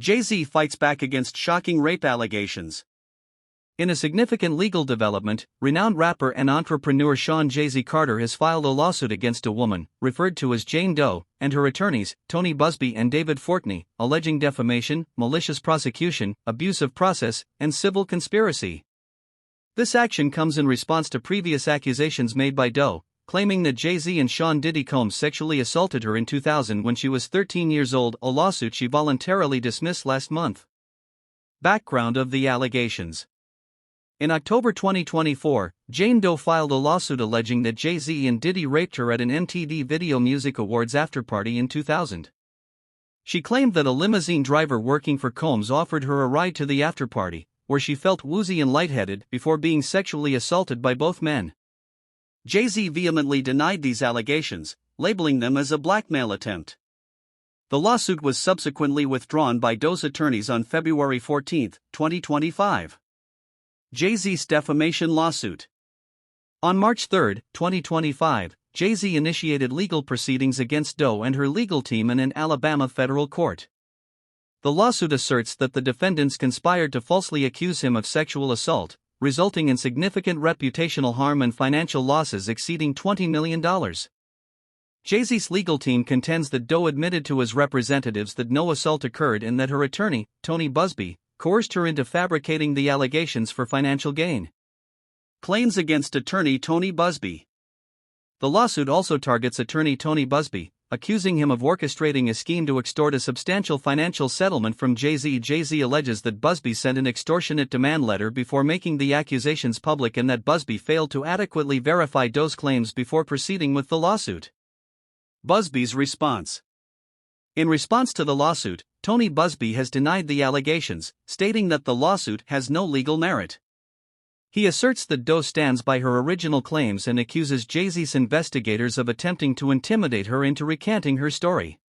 Jay-Z fights back against shocking rape allegations. In a significant legal development, renowned rapper and entrepreneur Sean Jay-Z Carter has filed a lawsuit against a woman, referred to as Jane Doe, and her attorneys, Tony Busby and David Fortney, alleging defamation, malicious prosecution, abuse of process, and civil conspiracy. This action comes in response to previous accusations made by Doe, claiming that Jay-Z and Sean Diddy Combs sexually assaulted her in 2000 when she was 13 years old, a lawsuit she voluntarily dismissed last month. Background of the allegations. In October 2024, Jane Doe filed a lawsuit alleging that Jay-Z and Diddy raped her at an MTV Video Music Awards afterparty in 2000. She claimed that a limousine driver working for Combs offered her a ride to the afterparty, where she felt woozy and lightheaded before being sexually assaulted by both men. Jay-Z vehemently denied these allegations, labeling them as a blackmail attempt. The lawsuit was subsequently withdrawn by Doe's attorneys on February 14, 2025. Jay-Z's defamation lawsuit. On March 3, 2025, Jay-Z initiated legal proceedings against Doe and her legal team in an Alabama federal court. The lawsuit asserts that the defendants conspired to falsely accuse him of sexual assault, resulting in significant reputational harm and financial losses exceeding $20 million. Jay-Z's legal team contends that Doe admitted to his representatives that no assault occurred and that her attorney, Tony Busby, coerced her into fabricating the allegations for financial gain. Claims against attorney Tony Busby. The lawsuit also targets attorney Tony Busby, accusing him of orchestrating a scheme to extort a substantial financial settlement from Jay-Z. Jay-Z alleges that Busby sent an extortionate demand letter before making the accusations public and that Busby failed to adequately verify Doe's claims before proceeding with the lawsuit. Busby's response. In response to the lawsuit, Tony Busby has denied the allegations, stating that the lawsuit has no legal merit. He asserts that Doe stands by her original claims and accuses Jay-Z's investigators of attempting to intimidate her into recanting her story.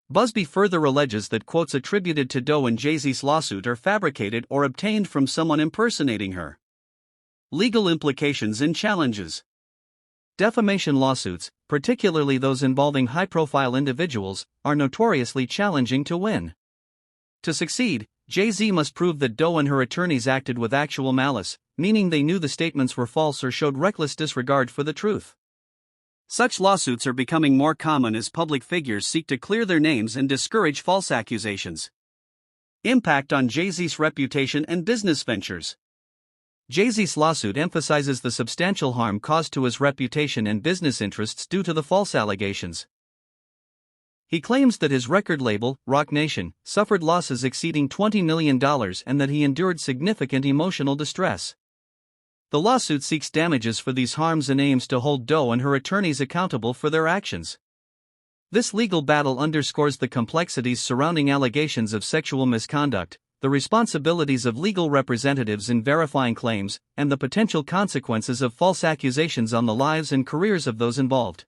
Busby further alleges that quotes attributed to Doe in Jay-Z's lawsuit are fabricated or obtained from someone impersonating her. Legal implications and challenges. Defamation lawsuits, particularly those involving high-profile individuals, are notoriously challenging to win. To succeed, Jay-Z must prove that Doe and her attorneys acted with actual malice, meaning they knew the statements were false or showed reckless disregard for the truth. Such lawsuits are becoming more common as public figures seek to clear their names and discourage false accusations. Impact on Jay-Z's reputation and business ventures. Jay-Z's lawsuit emphasizes the substantial harm caused to his reputation and business interests due to the false allegations. He claims that his record label, Roc Nation, suffered losses exceeding $20 million and that he endured significant emotional distress. The lawsuit seeks damages for these harms and aims to hold Doe and her attorneys accountable for their actions. This legal battle underscores the complexities surrounding allegations of sexual misconduct, the responsibilities of legal representatives in verifying claims, and the potential consequences of false accusations on the lives and careers of those involved.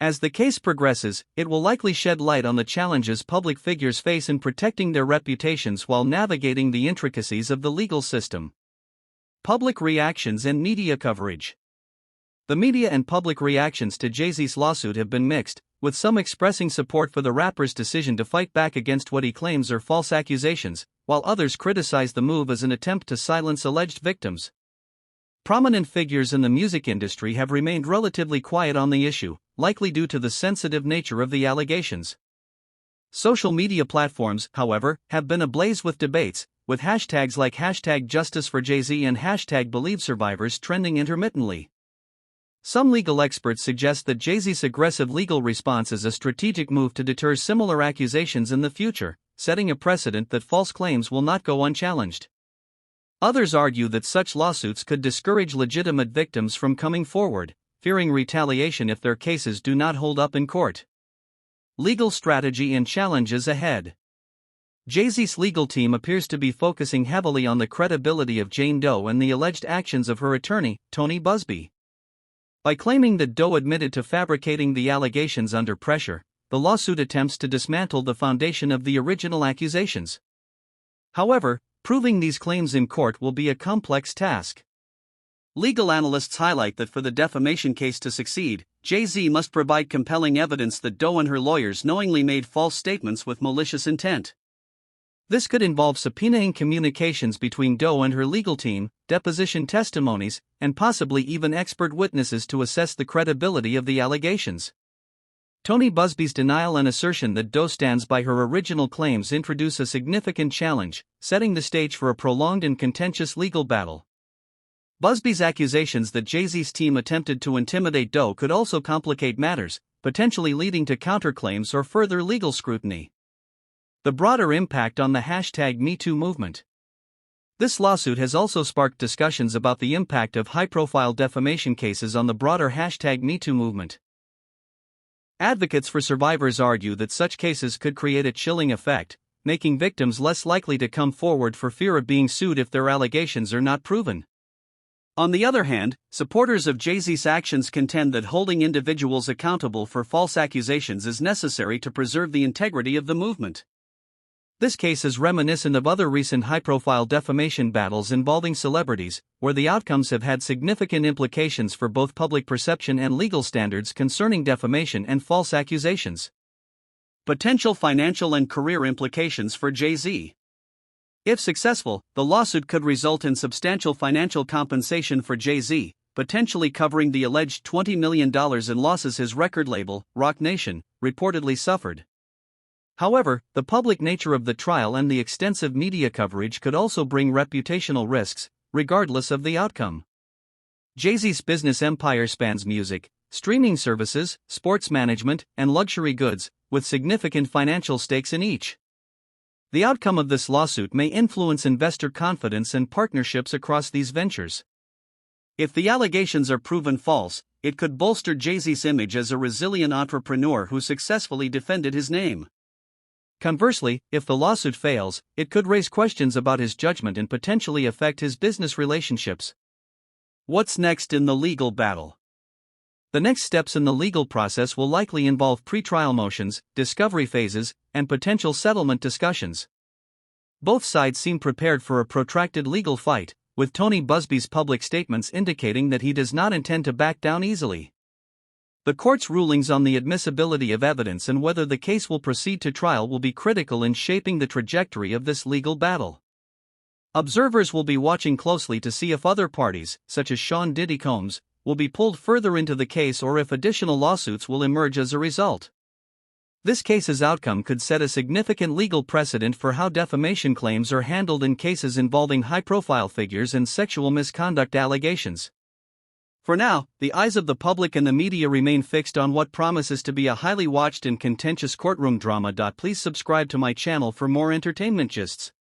As the case progresses, it will likely shed light on the challenges public figures face in protecting their reputations while navigating the intricacies of the legal system. Public reactions and media coverage. The media and public reactions to Jay-Z's lawsuit have been mixed, with some expressing support for the rapper's decision to fight back against what he claims are false accusations, while others criticize the move as an attempt to silence alleged victims. Prominent figures in the music industry have remained relatively quiet on the issue, likely due to the sensitive nature of the allegations. Social media platforms, however, have been ablaze with debates, with hashtags like #JusticeForJay-Z and #BelieveSurvivors trending intermittently. Some legal experts suggest that Jay-Z's aggressive legal response is a strategic move to deter similar accusations in the future, setting a precedent that false claims will not go unchallenged. Others argue that such lawsuits could discourage legitimate victims from coming forward, fearing retaliation if their cases do not hold up in court. Legal strategy and challenges ahead. Jay-Z's legal team appears to be focusing heavily on the credibility of Jane Doe and the alleged actions of her attorney, Tony Busby. By claiming that Doe admitted to fabricating the allegations under pressure, the lawsuit attempts to dismantle the foundation of the original accusations. However, proving these claims in court will be a complex task. Legal analysts highlight that for the defamation case to succeed, Jay-Z must provide compelling evidence that Doe and her lawyers knowingly made false statements with malicious intent. This could involve subpoenaing communications between Doe and her legal team, deposition testimonies, and possibly even expert witnesses to assess the credibility of the allegations. Tony Busby's denial and assertion that Doe stands by her original claims introduce a significant challenge, setting the stage for a prolonged and contentious legal battle. Busby's accusations that Jay-Z's team attempted to intimidate Doe could also complicate matters, potentially leading to counterclaims or further legal scrutiny. The broader impact on the #MeToo movement. This lawsuit has also sparked discussions about the impact of high-profile defamation cases on the broader #MeToo movement. Advocates for survivors argue that such cases could create a chilling effect, making victims less likely to come forward for fear of being sued if their allegations are not proven. On the other hand, supporters of Jay-Z's actions contend that holding individuals accountable for false accusations is necessary to preserve the integrity of the movement. This case is reminiscent of other recent high-profile defamation battles involving celebrities, where the outcomes have had significant implications for both public perception and legal standards concerning defamation and false accusations. Potential financial and career implications for Jay-Z. If successful, the lawsuit could result in substantial financial compensation for Jay-Z, potentially covering the alleged $20 million in losses his record label, Roc Nation, reportedly suffered. However, the public nature of the trial and the extensive media coverage could also bring reputational risks, regardless of the outcome. Jay-Z's business empire spans music, streaming services, sports management, and luxury goods, with significant financial stakes in each. The outcome of this lawsuit may influence investor confidence and partnerships across these ventures. If the allegations are proven false, it could bolster Jay-Z's image as a resilient entrepreneur who successfully defended his name. Conversely, if the lawsuit fails, it could raise questions about his judgment and potentially affect his business relationships. What's next in the legal battle? The next steps in the legal process will likely involve pretrial motions, discovery phases, and potential settlement discussions. Both sides seem prepared for a protracted legal fight, with Tony Busby's public statements indicating that he does not intend to back down easily. The court's rulings on the admissibility of evidence and whether the case will proceed to trial will be critical in shaping the trajectory of this legal battle. Observers will be watching closely to see if other parties, such as Sean Diddy Combs, will be pulled further into the case or if additional lawsuits will emerge as a result. This case's outcome could set a significant legal precedent for how defamation claims are handled in cases involving high-profile figures and sexual misconduct allegations. For now, the eyes of the public and the media remain fixed on what promises to be a highly watched and contentious courtroom drama. Please subscribe to my channel for more entertainment gists.